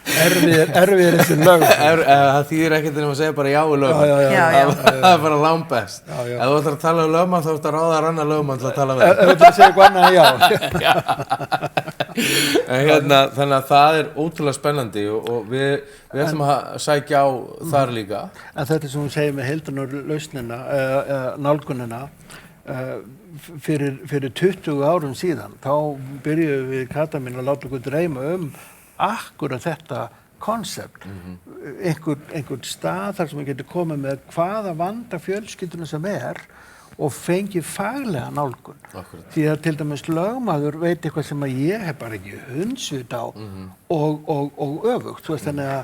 Erfiðir þessi lög. Það þýðir ekkert að segja bara já og lögmann. Það er bara langbest. Ef þú ætlar að tala um lögmann þá ætlar að ráða annan lögmann til að tala við. Ef þú ætlar að segja eitthvað annað, já. Þannig að það er ótrúlega spennandi og við ætlum að sækja á þar líka. En þetta sem hún segir með heildrænu lausnina, nálgunina, fyrir 20 árum síðan, þá byrjuðum við Kata mín að láta okkur dreyma akkurat þetta konsept, einhvern stað þar sem við getum komið með hvaða vanda fjölskylduna sem og fengið faglega nálgun. Því að til dæmis lögmaður veit eitthvað sem að ég hef bara ekki hundsvit á og öfugt. Þú veist, þannig að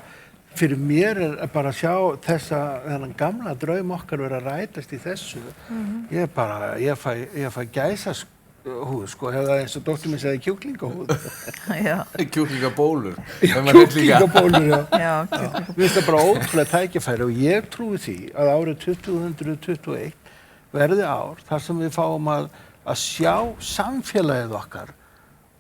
fyrir mér er bara að sjá þennan gamla draum okkar vera að rætast í þessu. Ég fæ gæsa húð, sko, hefða eins og dóttir minn segði kjúklingahúð. Kjúklingabólur. Kjúklingabólur, já. Við finnst það bara ótrúlega tækifæri og ég trúi því að árið 2021 verði ár þar sem við fáum að sjá samfélagið okkar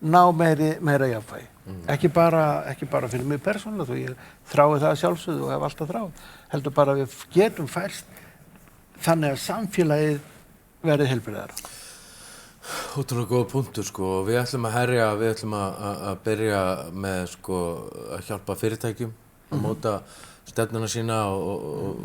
ná meira jafnvægi. Ekki bara fyrir mig persónulega, þó ég þrái það sjálfsögðu og hef alltaf þráð. Heldur bara að við getum færst þannig að samfélagið verði heilbrigðara. Ótrúlega góða punktur, sko. Við ætlum að byrja með, sko, að hjálpa fyrirtækjum að móta stefnuna sína og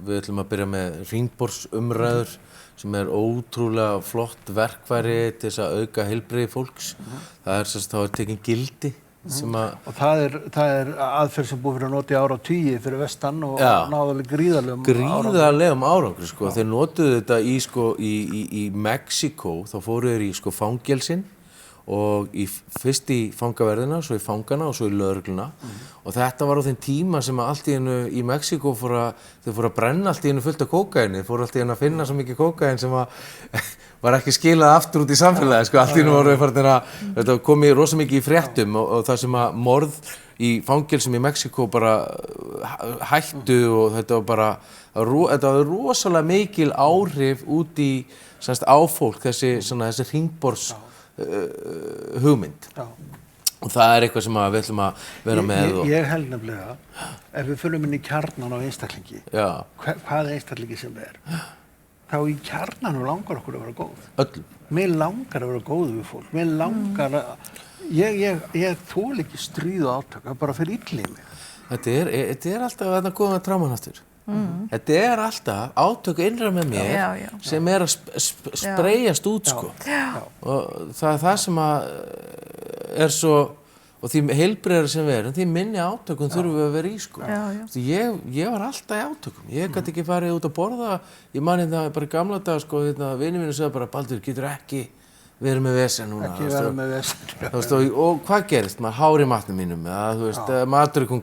við ætlum að byrja með hringborðsumræður sem er ótrúlega flott verkfæri til þess að auka heilbrigði fólks. Þá er tekin gildi og það er aðferð sem búið fyrir að nota í áratugi fyrir vestan og náðulega gríðarlegum árangri, sko. Þeir notuðu þetta í Mexíkó, þá fóru þeir í fangelsin og fyrst í fangaverðina, svo í fangana og svo í lögregluna og þetta var á þeim tíma sem að allt í einu í Mexíkó þau fóru að brenna allt í einu fullt af kókaíni, þau fóru allt í einu að finna svo mikið kókaín sem var ekki skilað aftur út í samfélagi, sko. Allt í einu voru þetta komið rosa mikið í fréttum og það sem að morð í fangelsum í Mexíkó bara hættu og þetta var rosalega mikil áhrif út í semst á fólk, þessi hringbors hugmynd. Já. Og það eitthvað sem við ætlum að vera með. Ég held nefnilega, ef við förum inn í kjarnan á einstaklingi, hvað einstaklingi sem þá í kjarnanum langar okkur að vera góð. Öllum. Mér langar að vera góð við fólk. Mér langar að, ég þoli ekki stríð og átök, það bara fyrir illa í mig. Þetta alltaf að góða trámanastur. Þetta alltaf átök innra með mér sem að spreyjast út, sko. Og það sem að svo, og því heilbrigðari sem við erum, því minni átökum þurfum við að vera í, sko. Ég var alltaf í átökum. Ég gæti ekki farið út að borða. Ég man það bara í gamla dag, sko, vinur mínu sagði bara, Baldur, getur ekki verið með vesen núna. Ekki verið með vesen. Og hvað gerist? Maður hár í matnum mínum, matur kom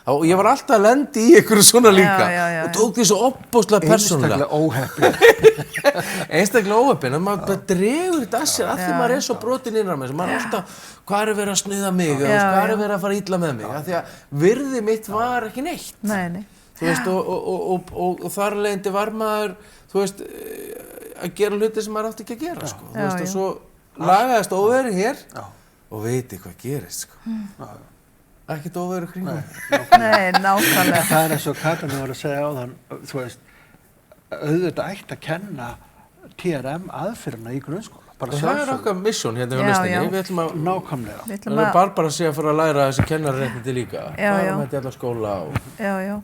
og ég var alltaf að lendi í einhverju svona líka og tók því svo opbóðslega persónulega. Einstaklega óheppin. Maður bara dregur þetta að sér af því maður svo brotinn innra með þessu. Maður alltaf, hvað verið að snuða mig? Hvað verið að fara illa með mig? Af því að virði mitt var ekki neitt. Nei. Þú veist, og þar leiðandi var maður, þú veist, að gera hluti sem maður átti ekki að gera, sko. Þú veist, og svo lagaðist óveðrið hér og veit hvað gerist, sko. Ekkert óveðrið kringum. Nei, nákvæmlega. Það eins og Katrín var að segja áðan, þú veist, auðvitað ætti að kenna TRM aðferðina í grunnskóla. Það okkar mission hérna hjá Nestinni. Við ætlum að nákvæmlega. Það Barbara sé að fara að læra þessi kennararéttindi líka. Fara með þetta í alla skóla og... Já.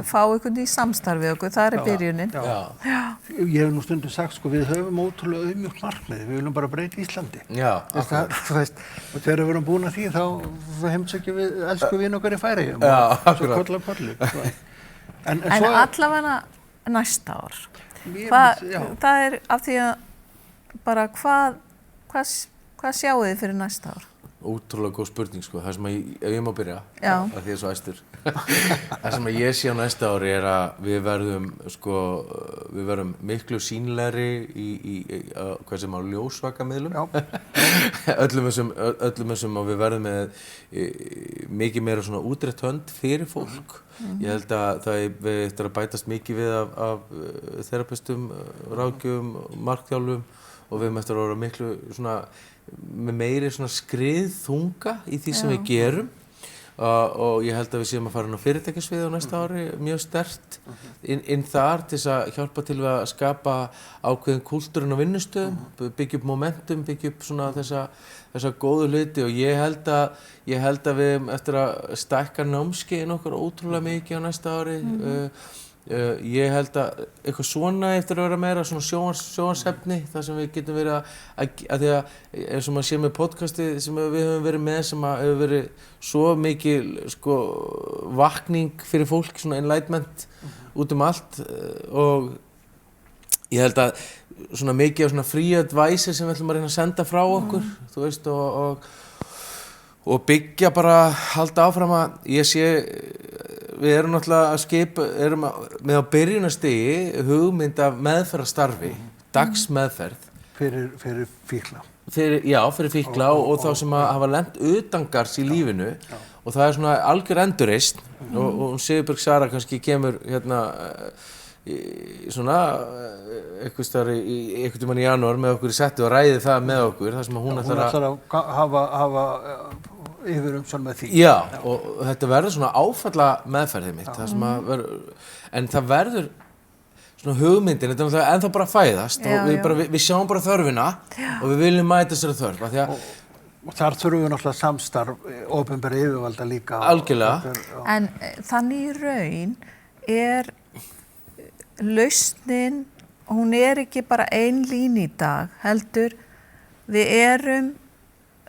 Fá einhvern í samstarfið okkur, það byrjunin. Ég hef nú stundum sagt, sko, við höfum ótrúlega auðmjúkt markmið, við viljum bara breyta Íslandi. Já, akkurat. Þú veist, og þegar við erum búin að því, þá heimsækjum við elsku vin okkar í Færeyjum. Já, akkurat. Svo koll af kollu. En allavega næsta ár. Það af því að bara hvað sjáu þið fyrir næsta ár? Ótrúlega góð spurning, sko. Það sem ef ég má byrja, að því svo æstur. Það sem ég sé á næsta ári að við verðum miklu sýnilegri í hvað sem á ljósvakamiðlum. öllum þessum og við verðum með mikið meira svona útrétt hönd fyrir fólk. Ég held að það eftir að bætast mikið við af þerapistum, ráðgjöfum, markþjálfum og við eftir að vera miklu svona með meiri svona skriðþunga í því sem við gerum og ég held að við séum að fara inn á fyrirtækjasviði á næsta ári mjög sterkt inn þar til þess að hjálpa til við að skapa ákveðin kúltúrinn á vinnustöðum, byggja upp momentum, byggja upp svona þessa góðu hluti og ég held að við eftir að stækka námskeiðin okkar ótrúlega mikið á næsta ári. Ég held að eitthvað svona eftir að vera meira svona sjónvarpsefni þar sem við getum verið að því að eins og maður sé með podcastið sem við höfum verið með sem hefur verið svo mikil sko vakning fyrir fólk, svona enlightenment út allt og ég held að svona mikið af svona free advice sem við ætlum að reyna að senda frá okkur, þú veist, og byggja bara halda áfram að ég sé við erum náttúrulega erum með á byrjunarstigi hugmynd af meðferðarstarfi, dagsmeðferð. Fyrir fíkla. Fyrir fíkla og þá sem hafa lent utangars í lífinu og það svona algjör endurreisn og Sigurbjörg Sara kannski kemur hérna svona einhvern tímann í janúar með okkur í setti og ræði það með okkur þar sem hún ætlar að hafa yfir með því. Já, og þetta verður svona áfalla meðferðið mitt, það sem en það verður svona hugmyndin, þetta er ennþá bara að fæðast og við sjáum bara þörfina og við viljum mæta þessari þörf. Og þar þurfum við náttúrulega samstarf, opinbera yfirvalda líka. Algjörlega. En þannig í raun lausnin, hún ekki bara ein lín í dag, heldur við erum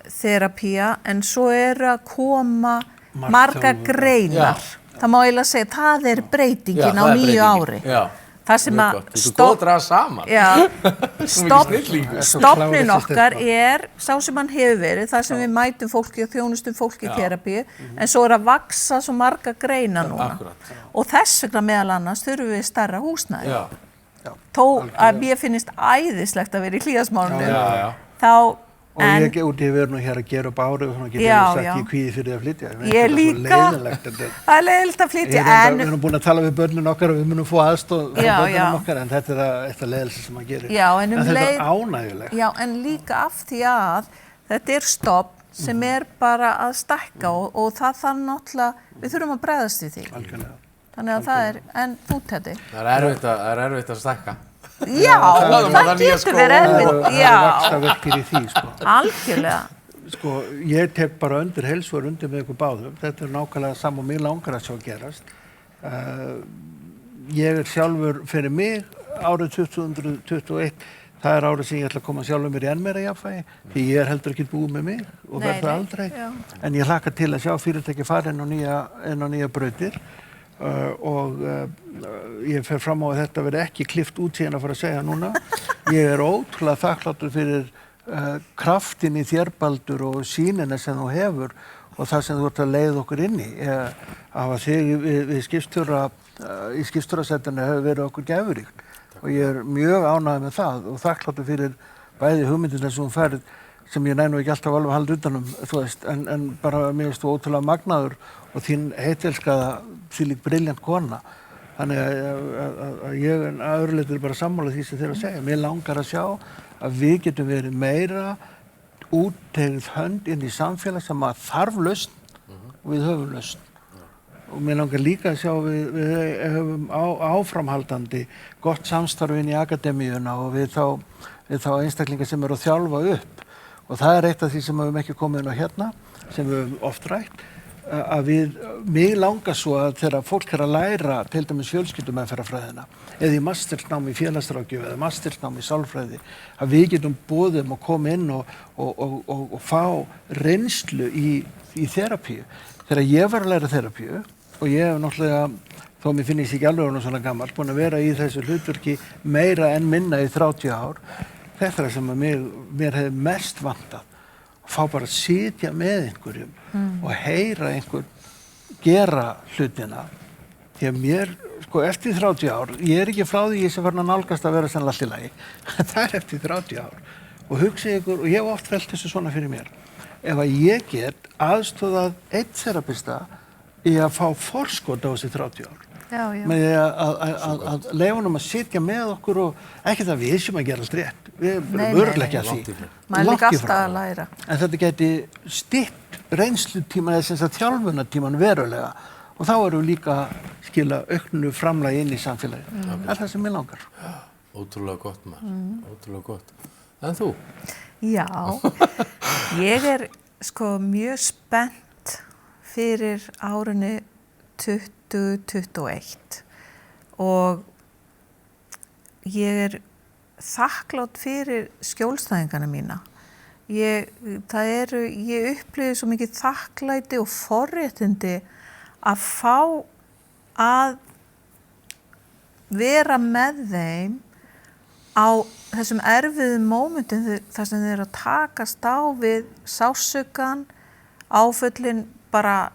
þerapía en svo að koma margar greinar. Það má eiginlega segja, það breytingin á nýju ári. Já, það sem að þú góð að draga saman. Já, stofnin okkar sá sem hann hefur verið, það sem við mætum fólki og þjónustum fólki í þerapíu, en svo að vaxa svo margar greinar núna. Akkurat. Og þess vegna meðal annars þurfum við stærra húsnæði. Þó að mér finnst æðislegt að vera í Hlíðasmáranum, þá Og ég út í að vera nú hér að gera upp árið og svona getur ég sagt ég kvíði fyrir að flytja. Ég líka. Það er leiðilegt að flytja. Við erum búin að tala við börnin okkar og við munum få aðstoð frá börnunum okkar en þetta er eitthvað leiðilegt sem maður gerir. Já, en þetta er ánægjulegt. Já, en líka af því að þetta er stofn sem er bara að stækka og það þarf náttúrulega, við þurfum að bregðast við því. Algjörlega. Þannig að það er, en þú Teddi? Það er erfitt að stækka. Já, það getur verið erfitt, já. Það er vaxtarverkir í því, sko. Algjörlega. Sko, ég tek bara undir heilsugar undir með ykkur báðum. Þetta er nákvæmlega saman og mér langar að sjá gerast. Ég er sjálfur fyrir mig árið 2021, það er árið sem ég ætla að koma sjálfur mér í enn meira jafnvægi, því ég er heldur ekki búið með mig og verð það aldrei. En ég hlakka til að sjá fyrirtæki fara inn á nýja brautir. Og ég fer fram á að þetta verði ekki klippt út síðan að fara að segja núna. Ég er ótrúlega þakkláttur fyrir kraftin í þér Baldur og sýnina sem þú hefur og það sem þú ert að leiða okkur inn í. Að þig við skipstjóra í skipstjórasætinu hefur verið okkur gæfuríkt og ég er mjög ánægður með það og þakkláttur fyrir bæði hugmyndina sem þú færð sem ég næ nú ekki alltaf alveg halda utanum, þú veist, en bara mér finnst þú ótrúlega magnaður og þín heitilskaða þvílík brilljant kona. Þannig að ég að öðru leyti bara sammála því sem þeir að segja. Mér langar að sjá að við getum verið meira útteygð hönd inn í samfélag sem að þarf lausn og við höfum lausn. Og mér langar líka að sjá við höfum áframhaldandi gott samstarf inn í akademíuna og við þá einstaklingar sem eru að þjálfa upp. Og það er eitt af því sem við höfum ekki komið inn á hérna, sem við höfum oft rætt, að mig langar svo að þegar fólk er að læra til dæmis fjölskyldumeðferðarfræðina eða í mastersnámi í félagsráðgjöf eða mastersnámi í sálfræði, að við getum boðum að koma inn og fá reynslu í þerapíu. Þegar ég var að læra þerapíu og ég hef náttúrulega, þó mér finnst ekki alveg svona gamall, búin að vera í þessu hlutverki meira en minna í 30 ár. Þetta er það sem mér hefði mest vantað. Fá bara að sitja með einhverjum og heyra einhver gera hlutina. Því að mér, sko, eftir 30 ár, ég er ekki frá því ég sem farin að nálgast að vera sennilega allt í lagi. Það er eftir 30 ár. Og hugsið ykkur, og ég hef oft velt þessu svona fyrir mér. Ef að ég get aðstoðað einn þerapista í að fá forskot á þessi 30 ár. Með að leyfa honum að sitja með okkur og ekki það við sem að gera allt rétt. Við erum örugglega ekki að því. Maður er líka alltaf að læra. En þetta geti stytt reynslutíman eða sem sagt þjálfunartíman verulega og þá erum við líka skila auknu framlagi inn í samfélagi. Það er það sem ég langar. Ótrúlega gott maður, ótrúlega gott. En þú? Já, ég er sko mjög spennt fyrir árinu 2021 og ég er þakklát fyrir skjólstæðingana mína. Ég upplifði svo mikið þakklæti og forréttindi að fá að vera með þeim á þessum erfiðum mómentum þar sem þeir eru að takast á við sársaukann, áföllin bara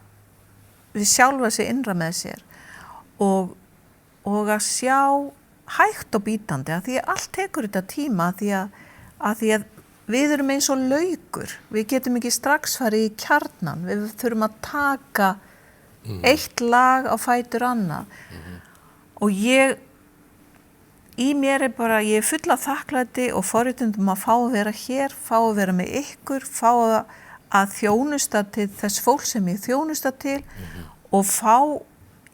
við sjálfa sig innra með sér og að sjá hægt og bítandi að því að allt tekur þetta tíma að því að við erum eins og laukur, við getum ekki strax farið í kjarnan, við þurfum að taka eitt lag á fætur annað og ég er full af þakklæti og forréttindum að fá að vera hér, fá að vera með ykkur, fá að þjónusta til þess fólk sem ég þjónusta til og fá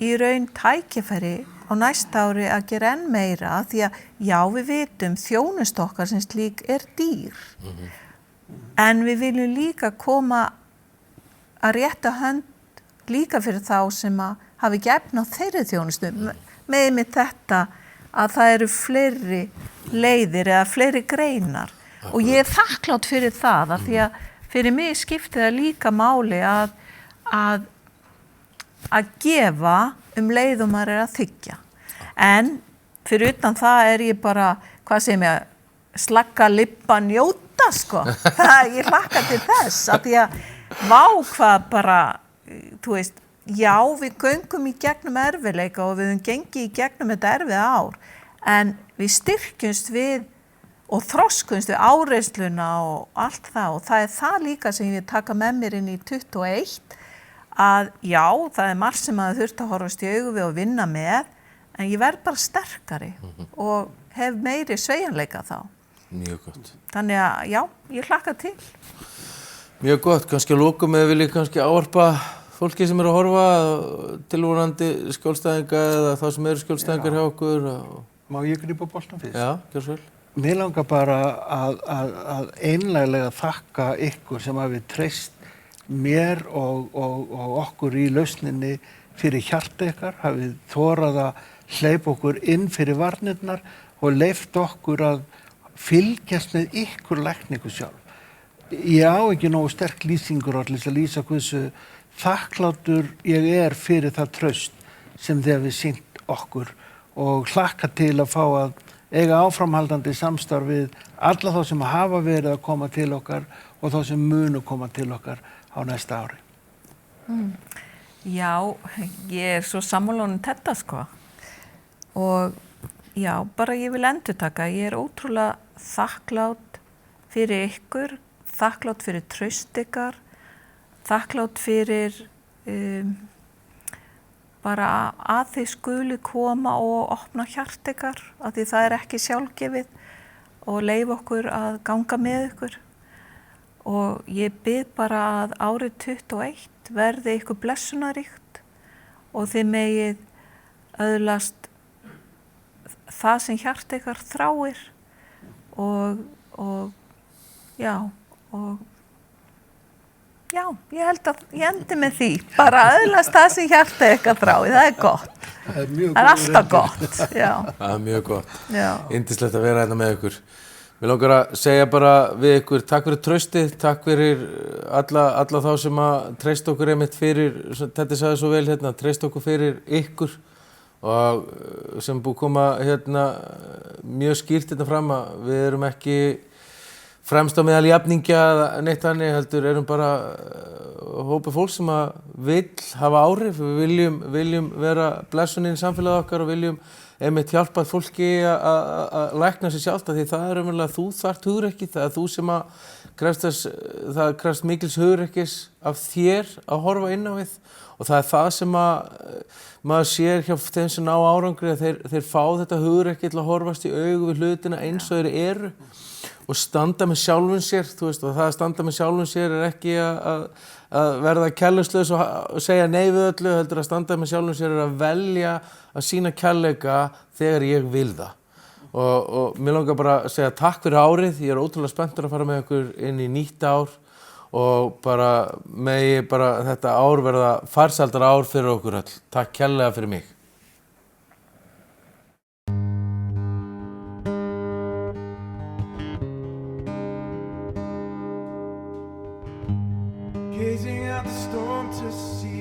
í raun tækifæri á næsta ári að gera enn meira því að já við vitum þjónusta okkar sem slík er dýr en við viljum líka koma að rétta hönd líka fyrir þá sem að hafi ekki efni á þeirri þjónustu með þetta að það eru fleiri leiðir eða fleiri greinar og ég er þakklátt fyrir það að því að fyrir mig skipti það líka máli að gefa leið og maður er að þiggja. En fyrir utan það er ég bara, hvað segir mér, slakka lippa njóta sko. Ég hlakka til þess að því að vá hvað bara, þú veist, já við göngum í gegnum erfiðleika og við höfum gengið í gegnum þetta erfiða ár en við styrkjumst við og þroskumst við áreysluna og allt það og það er það líka sem ég taka með mér inn í 21 að já, það er margt sem maður þurft að horfast í augu við og vinna með en ég verð bara sterkari og hef meiri sveigjanleika þá. Mjög gott. Þannig að já, ég hlakka til. Mjög gott, kannski að lokum eða vil ég kannski ávarpa fólki sem að horfa, tilvonandi skjólstæðinga eða þá sem eru skjólstæðingar hjá okkur. Má ég grípa boltan fyrst? Já, gjör svo vel. Mér langar bara að einlæglega þakka ykkur sem hafi treyst mér og okkur í lausninni fyrir hjarta ykkar, hafið þorað að hleypa okkur inn fyrir varnirnar og leyft okkur að fylgjast með ykkur lækningu sjálf. Ég á ekki nógu sterk lýsingur að lýsa hversu þakklátur ég er fyrir það traust sem þið hafið sýnt okkur og hlakka til að fá að eiga áframhaldandi samstarf við alla þá sem hafa verið að koma til okkar og þá sem munu koma til okkar á næsta ári. Já, ég er svo sammála þetta sko og já, bara ég vil endurtaka, ég er ótrúlega þakklát fyrir ykkur, þakklát fyrir traust ykkar, þakklát fyrir bara að þið skuli koma og opna hjart ykkar, að því það er ekki sjálfgefið og leyfa okkur að ganga með ykkur. Og ég bið bara að árið 21 verði ykkur blessunaríkt og þið megið öðlast það sem hjart ykkar þráir og ég held að ég endi með því bara öðlast það sem hjart ykkar þráir, það er gott, það er alltaf gott. Já. Það er mjög gott, yndislegt að vera hérna með ykkur. Mér langar að segja bara við ykkur, takk fyrir traustið, takk fyrir alla þá sem að treysta okkur einmitt fyrir, þetta sagði svo vel hérna, treysta okkur fyrir ykkur og sem búið koma hérna mjög skýrt þetta fram að við erum ekki fremst á meðal jafningja eða neitt þannig, heldur erum bara hópi fólk sem að vill hafa áhrif, við viljum vera blessunin í samfélagið okkar og viljum einmitt hjálpa fólki að lækna sig sjálft því það er umverulega þú þarft hugrekki, það er þú sem að það krefst mikils hugrekkis af þér að horfa inn á við og það er það sem að maður sér hjá þeim sem ná árangri að þeir fá þetta hugrekki til að horfast í augu við hlutina eins og þeir eru og standa með sjálfum sér, þú veist, og það að standa með sjálfum sér er ekki að verða kærleikslaus og segja nei við öllu, heldur að standa með sjálfum sér er að velja að sýna kærleika þegar ég vil það. Og mér langar bara að segja takk fyrir árið, ég er ótrúlega spenntur að fara með ykkur inn í nýtt ár og bara megi bara þetta ár verða farsældar ár fyrir okkur öll. Takk kærlega fyrir mig. Gazing out the storm to see